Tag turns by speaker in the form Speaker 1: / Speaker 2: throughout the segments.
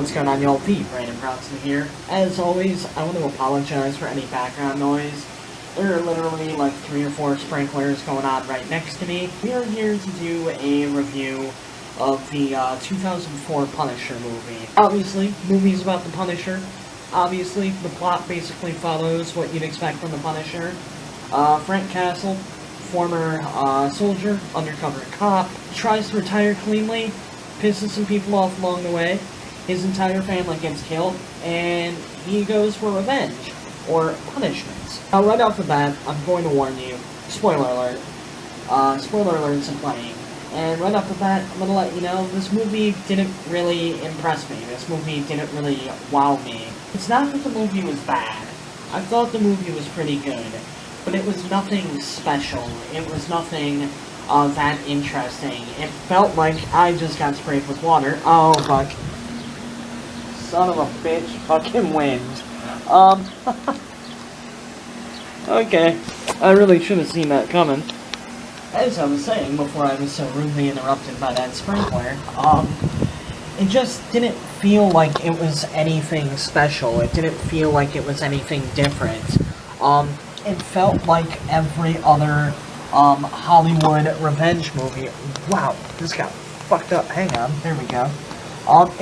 Speaker 1: What's going on, y'all? THEBrandonBrownson here. As always, I want to apologize for any background noise. There are literally like 3 or 4 sprinklers going on right next to me. We are here to do a review of the 2004 Punisher movie. Obviously, movie's about the Punisher. Obviously, the plot basically follows what you'd expect from the Punisher. Frank Castle, former soldier, undercover cop, tries to retire cleanly, pisses some people off along the way, his entire family gets killed, and he goes for revenge, or punishment. Now, right off the bat, I'm going to warn you, spoiler alert, spoiler alerts are playing, and right off the bat, I'm going to let you know, this movie didn't really impress me, this movie didn't really wow me. It's not that the movie was bad, I thought the movie was pretty good, but it was nothing special, it was nothing that interesting. It felt like I just got sprayed with water. Oh, fuck. Son of a bitch, fucking wind. Okay. I really should have seen that coming. As I was saying before I was so rudely interrupted by that sprinkler, it just didn't feel like it was anything special. It didn't feel like it was anything different. It felt like every other Hollywood revenge movie. Wow, this got fucked up. Hang on, there we go.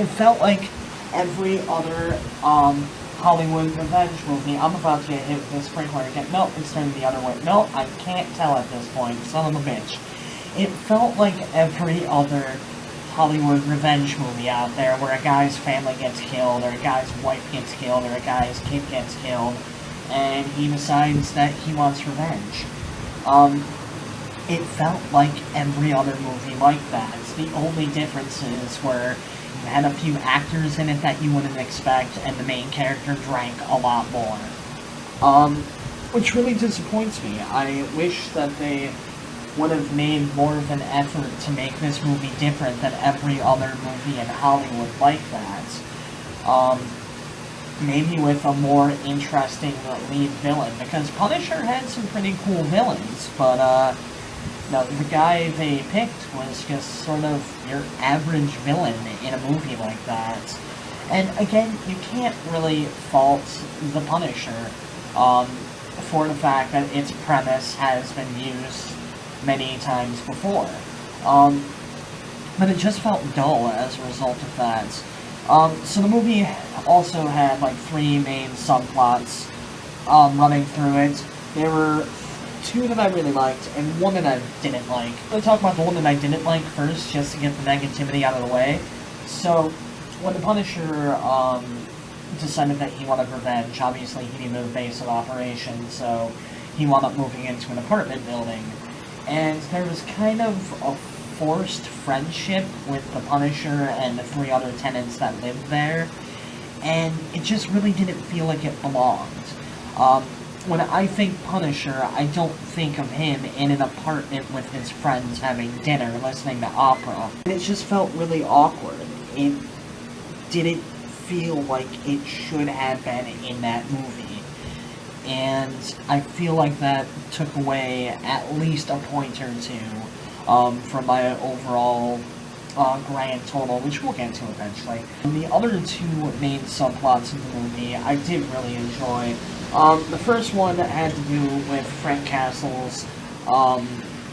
Speaker 1: It felt like every other Hollywood revenge movie. I'm about to get hit with this sprinkler again. No, it's turning the other way. No, I can't tell at this point. Son of a bitch. It felt like every other Hollywood revenge movie out there where a guy's family gets killed, or a guy's wife gets killed, or a guy's kid gets killed, and he decides that he wants revenge. It felt like every other movie like that. The only differences were you had a few actors in it that you wouldn't expect, and the main character drank a lot more. Which really disappoints me. I wish that they would have made more of an effort to make this movie different than every other movie in Hollywood like that. Maybe with a more interesting lead villain, because Punisher had some pretty cool villains, but, no, the guy they picked was just sort of your average villain in a movie like that. And again, you can't really fault the Punisher, for the fact that its premise has been used many times before. But it just felt dull as a result of that. So the movie also had, like, 3 main subplots, running through it. There were 2 that I really liked, and 1 that I didn't like. I'm going to talk about the one that I didn't like first, just to get the negativity out of the way. So, when the Punisher, decided that he wanted revenge, obviously he needed a base of operations, so he wound up moving into an apartment building. And there was kind of a forced friendship with the Punisher and the 3 other tenants that lived there, and it just really didn't feel like it belonged. When I think Punisher, I don't think of him in an apartment with his friends having dinner, listening to opera. It just felt really awkward. It didn't feel like it should have been in that movie. And I feel like that took away at least a point or 2 from my overall grand total, which we'll get to eventually. The other 2 main subplots in the movie I did really enjoy. The first one had to do with Frank Castle's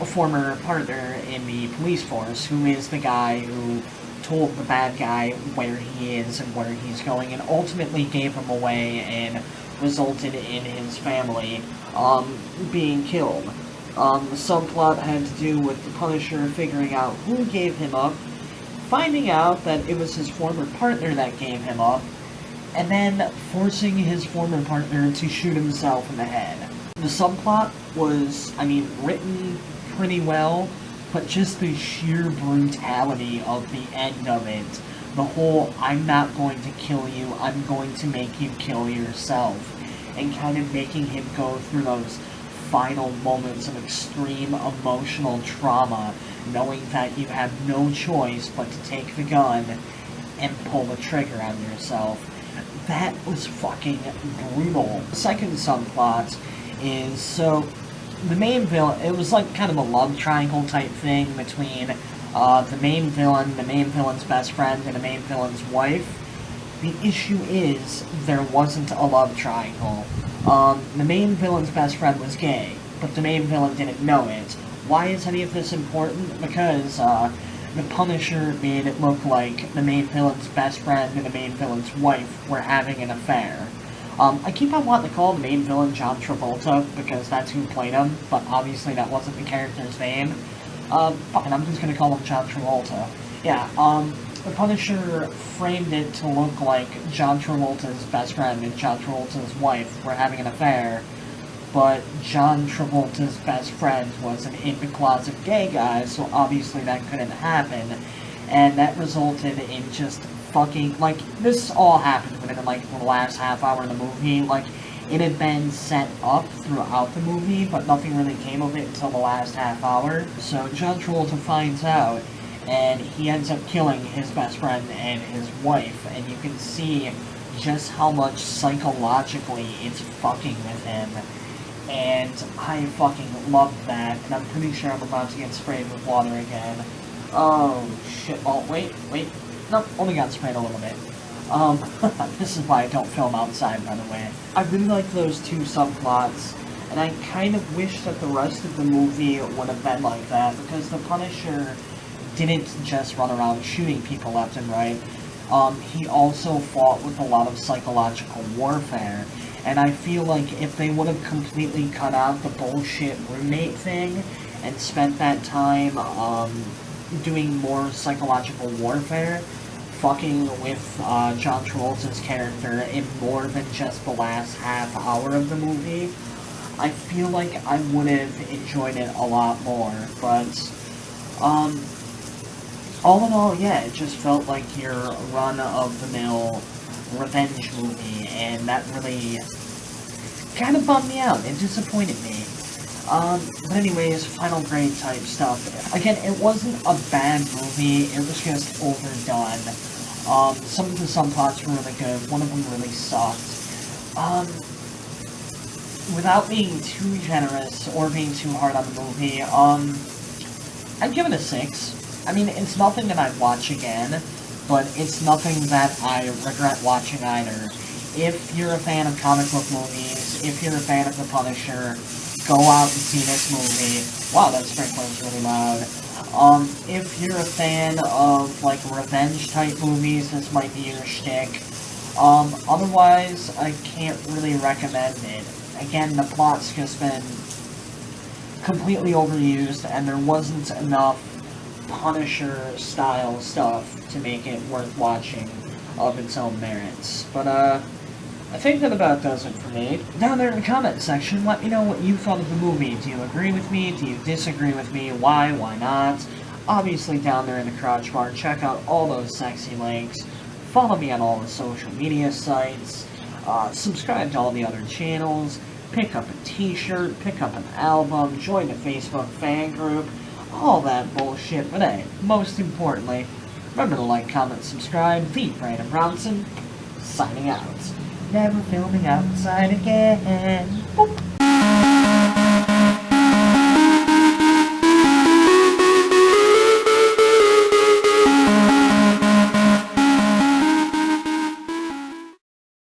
Speaker 1: former partner in the police force, who is the guy who told the bad guy where he is and where he's going, and ultimately gave him away and resulted in his family being killed. The subplot had to do with the Punisher figuring out who gave him up, finding out that it was his former partner that gave him up, and then forcing his former partner to shoot himself in the head. The subplot was, I mean, written pretty well, but just the sheer brutality of the end of it, the whole, I'm not going to kill you, I'm going to make you kill yourself, and kind of making him go through those final moments of extreme emotional trauma, knowing that you have no choice but to take the gun and pull the trigger on yourself. That was fucking brutal. The second subplot is, so, the main villain, it was like kind of a love triangle type thing between the main villain, the main villain's best friend, and the main villain's wife. The issue is, there wasn't a love triangle. The main villain's best friend was gay, but the main villain didn't know it. Why is any of this important? Because, the Punisher made it look like the main villain's best friend and the main villain's wife were having an affair. I keep on wanting to call the main villain John Travolta, because that's who played him, but obviously that wasn't the character's name. Fuck it, I'm just gonna call him John Travolta. Yeah, the Punisher framed it to look like John Travolta's best friend and John Travolta's wife were having an affair, but John Travolta's best friend was an in-the-closet gay guy, so obviously that couldn't happen, and that resulted in just fucking, like, this all happened within, like, the last half hour of the movie. Like, it had been set up throughout the movie, but nothing really came of it until the last half hour. So John Travolta finds out, and he ends up killing his best friend and his wife, and you can see just how much psychologically it's fucking with him. And I fucking love that, and I'm pretty sure I'm about to get sprayed with water again. Oh, shit. Oh, wait. Nope, only got sprayed a little bit. This is why I don't film outside, by the way. I really like those two subplots, and I kind of wish that the rest of the movie would have been like that, because the Punisher didn't just run around shooting people left and right. He also fought with a lot of psychological warfare, and I feel like if they would have completely cut out the bullshit roommate thing, and spent that time, doing more psychological warfare, fucking with John Travolta's character in more than just the last half hour of the movie, I feel like I would have enjoyed it a lot more. But all in all, yeah, it just felt like your run-of-the-mill revenge movie, and that really kind of bummed me out. It disappointed me. But anyways, final grade type stuff. Again, it wasn't a bad movie, it was just overdone. Some of the subplots were really good, one of them really sucked. Without being too generous or being too hard on the movie, I'd give it a 6. I mean, it's nothing that I'd watch again, but it's nothing that I regret watching either. If you're a fan of comic book movies, if you're a fan of The Punisher, go out and see this movie. Wow, that sprinkler's really loud. If you're a fan of, like, revenge-type movies, this might be your shtick. Otherwise, I can't really recommend it. Again, the plot's just been completely overused, and there wasn't enough Punisher-style stuff to make it worth watching of its own merits. But, I think that about does it for me. Down there in the comment section, let me know what you thought of the movie. Do you agree with me? Do you disagree with me? Why? Why not? Obviously, down there in the crotch bar, check out all those sexy links. Follow me on all the social media sites. Subscribe to all the other channels. Pick up a t-shirt. Pick up an album. Join the Facebook fan group. All that bullshit. But hey, most importantly, remember to like, comment, subscribe. TheBrandonBrownson, signing out. Never filming outside again. Boop.